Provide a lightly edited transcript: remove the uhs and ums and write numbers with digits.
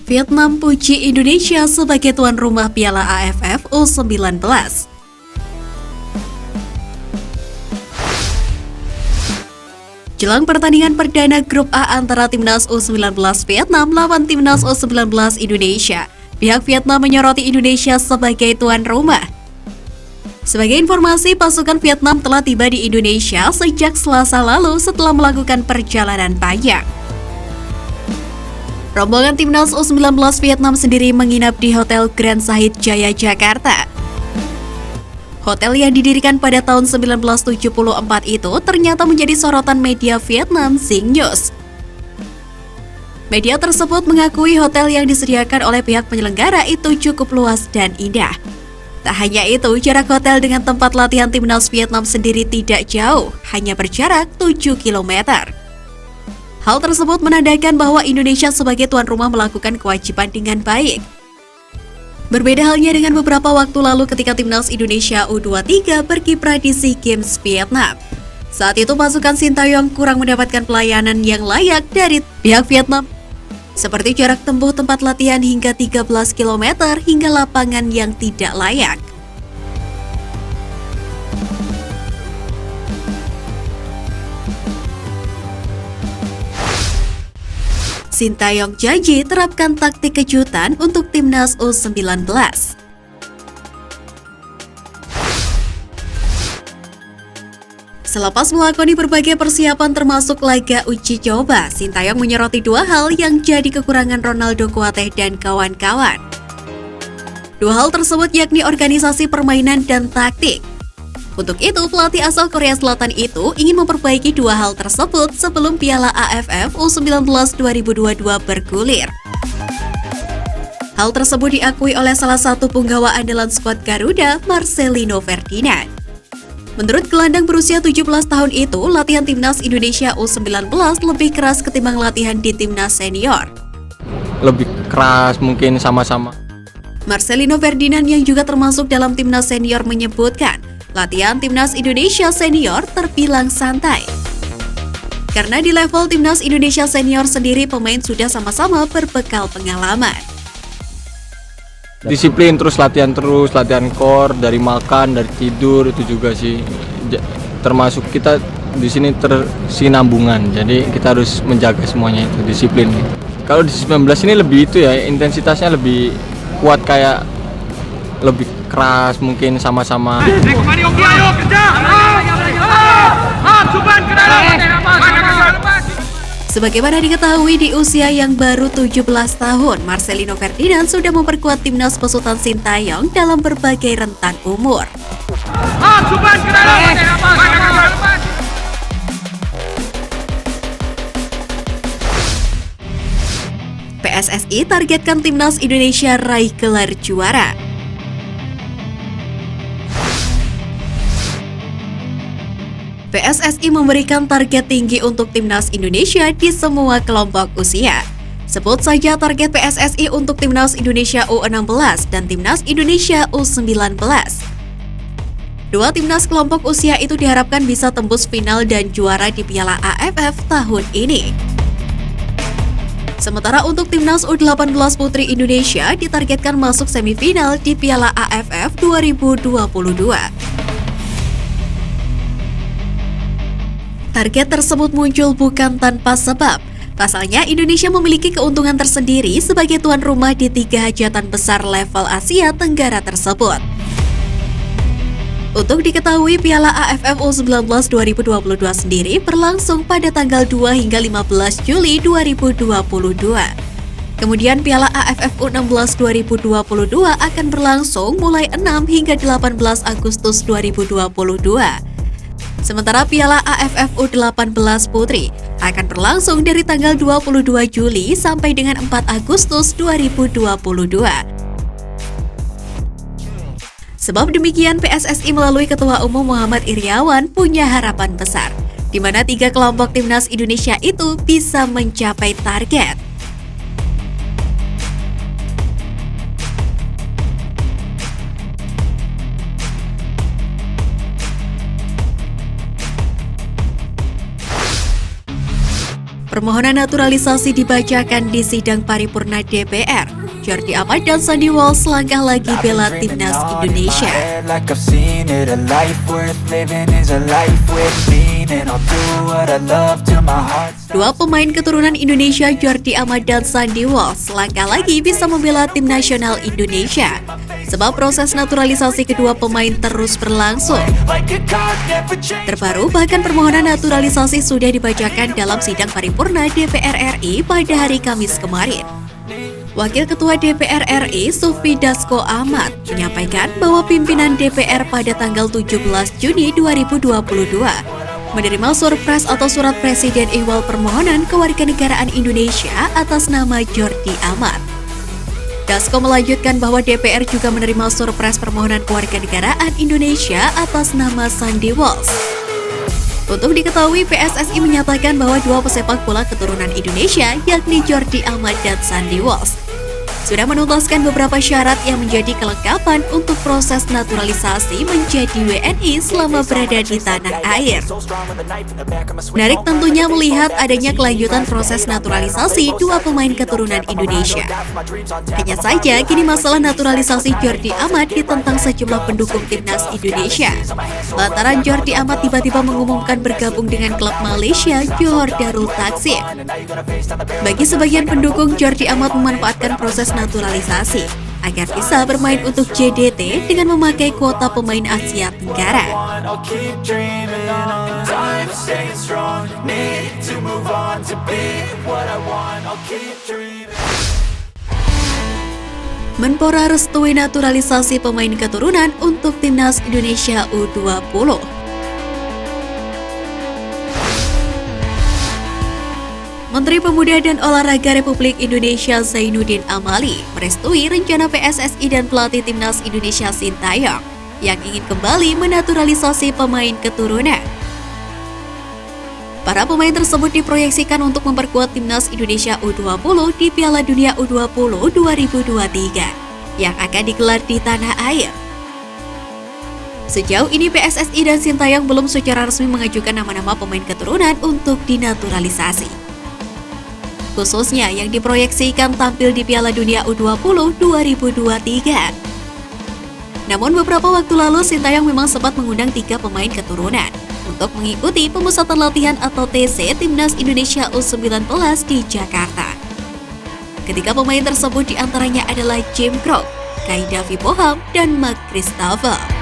Vietnam puji Indonesia sebagai tuan rumah Piala AFF U19. Jelang pertandingan perdana Grup A antara Timnas U19 Vietnam lawan Timnas U19 Indonesia, pihak Vietnam menyoroti Indonesia sebagai tuan rumah. Sebagai informasi, pasukan Vietnam telah tiba di Indonesia sejak Selasa lalu setelah melakukan perjalanan panjang. Rombongan Timnas U19 Vietnam sendiri menginap di Hotel Grand Sahit Jaya, Jakarta. Hotel yang didirikan pada tahun 1974 itu ternyata menjadi sorotan media Vietnam Zing News. Media tersebut mengakui hotel yang disediakan oleh pihak penyelenggara itu cukup luas dan indah. Tak hanya itu, jarak hotel dengan tempat latihan Timnas Vietnam sendiri tidak jauh, hanya berjarak 7 km. Hal tersebut menandakan bahwa Indonesia sebagai tuan rumah melakukan kewajiban dengan baik. Berbeda halnya dengan beberapa waktu lalu ketika Timnas Indonesia U23 berkiprah di SEA Games Vietnam. Saat itu pasukan Sintayong kurang mendapatkan pelayanan yang layak dari pihak Vietnam, seperti jarak tempuh tempat latihan hingga 13 km hingga lapangan yang tidak layak. Sintayong janji terapkan taktik kejutan untuk Timnas U19. Selepas melakoni berbagai persiapan termasuk laga uji coba, Sintayong menyoroti dua hal yang jadi kekurangan Ronaldo Kuateh dan kawan-kawan. Dua hal tersebut yakni organisasi permainan dan taktik. Untuk itu, pelatih asal Korea Selatan itu ingin memperbaiki dua hal tersebut sebelum Piala AFF U19 2022 bergulir. Hal tersebut diakui oleh salah satu punggawa andalan skuad Garuda, Marcelino Ferdinand. Menurut gelandang berusia 17 tahun itu, latihan Timnas Indonesia U19 lebih keras ketimbang latihan di Timnas senior. Lebih keras mungkin sama-sama. Marcelino Ferdinand yang juga termasuk dalam Timnas senior menyebutkan, latihan Timnas Indonesia senior terbilang santai. Karena di level Timnas Indonesia senior sendiri pemain sudah sama-sama berbekal pengalaman. Disiplin terus latihan core dari makan, dari tidur itu juga sih. Termasuk kita di sini tersinambungan. Jadi kita harus menjaga semuanya itu, disiplin. Kalau di 19 ini lebih itu ya, intensitasnya lebih kuat, kayak lebih keras mungkin sama-sama. Sebagaimana diketahui di usia yang baru 17 tahun, Marcelino Ferdinand sudah memperkuat Timnas besutan Sintayong dalam berbagai rentan umur. PSSI targetkan Timnas Indonesia raih gelar juara. PSSI memberikan target tinggi untuk Timnas Indonesia di semua kelompok usia. Sebut saja target PSSI untuk Timnas Indonesia U16 dan Timnas Indonesia U19. Dua timnas kelompok usia itu diharapkan bisa tembus final dan juara di Piala AFF tahun ini. Sementara untuk Timnas U18 Putri Indonesia ditargetkan masuk semifinal di Piala AFF 2022. Target tersebut muncul bukan tanpa sebab. Pasalnya, Indonesia memiliki keuntungan tersendiri sebagai tuan rumah di 3 hajatan besar level Asia Tenggara tersebut. Untuk diketahui, Piala AFF U19 2022 sendiri berlangsung pada tanggal 2 hingga 15 Juli 2022. Kemudian Piala AFF U16 2022 akan berlangsung mulai 6 hingga 18 Agustus 2022. Sementara Piala AFF U18 Putri akan berlangsung dari tanggal 22 Juli sampai dengan 4 Agustus 2022. Sebab demikian, PSSI melalui Ketua Umum Muhammad Iriawan punya harapan besar, di mana 3 kelompok Timnas Indonesia itu bisa mencapai target. Permohonan naturalisasi dibacakan di sidang paripurna DPR. Jordi Amat dan Sandy Walsh langkah lagi bela timnas Indonesia. Dua pemain keturunan Indonesia, Jordi Amat dan Sandy Walsh, langkah lagi bisa membela tim nasional Indonesia. Sebab proses naturalisasi kedua pemain terus berlangsung. Terbaru, bahkan permohonan naturalisasi sudah dibacakan dalam sidang paripurna DPR RI pada hari Kamis kemarin. Wakil Ketua DPR RI, Sufi Dasko Ahmad, menyampaikan bahwa pimpinan DPR pada tanggal 17 Juni 2022 menerima surpres atau surat Presiden ihwal permohonan kewarganegaraan Indonesia atas nama Jordi Amat. Dasko melanjutkan bahwa DPR juga menerima surpres permohonan kewarganegaraan Indonesia atas nama Sandy Walsh. Untuk diketahui, PSSI menyatakan bahwa dua pesepak bola keturunan Indonesia, yakni Jordi Amat dan Sandy Walsh, sudah menuntaskan beberapa syarat yang menjadi kelengkapan untuk proses naturalisasi menjadi WNI selama berada di tanah air. Menarik tentunya melihat adanya kelanjutan proses naturalisasi dua pemain keturunan Indonesia. Hanya saja, kini masalah naturalisasi Jordi Amat ditentang sejumlah pendukung timnas Indonesia. Lantaran Jordi Amat tiba-tiba mengumumkan bergabung dengan klub Malaysia Johor Darul Takzim. Bagi sebagian pendukung, Jordi Amat memanfaatkan proses naturalisasi agar bisa bermain untuk JDT dengan memakai kuota pemain Asia Tenggara. Menpora restui naturalisasi pemain keturunan untuk timnas Indonesia U20. Menteri Pemuda dan Olahraga Republik Indonesia Zainuddin Amali merestui rencana PSSI dan pelatih timnas Indonesia Sintayong yang ingin kembali menaturalisasi pemain keturunan. Para pemain tersebut diproyeksikan untuk memperkuat timnas Indonesia U20 di Piala Dunia U20 2023 yang akan digelar di tanah air. Sejauh ini PSSI dan Sintayong belum secara resmi mengajukan nama-nama pemain keturunan untuk dinaturalisasi, khususnya yang diproyeksikan tampil di Piala Dunia U20 2023. Namun beberapa waktu lalu Sintayong memang sempat mengundang 3 pemain keturunan untuk mengikuti pemusatan latihan atau TC Timnas Indonesia U19 di Jakarta. Ketiga pemain tersebut diantaranya adalah Jim Krok, Kai Davi Poham, dan Mark Christopher.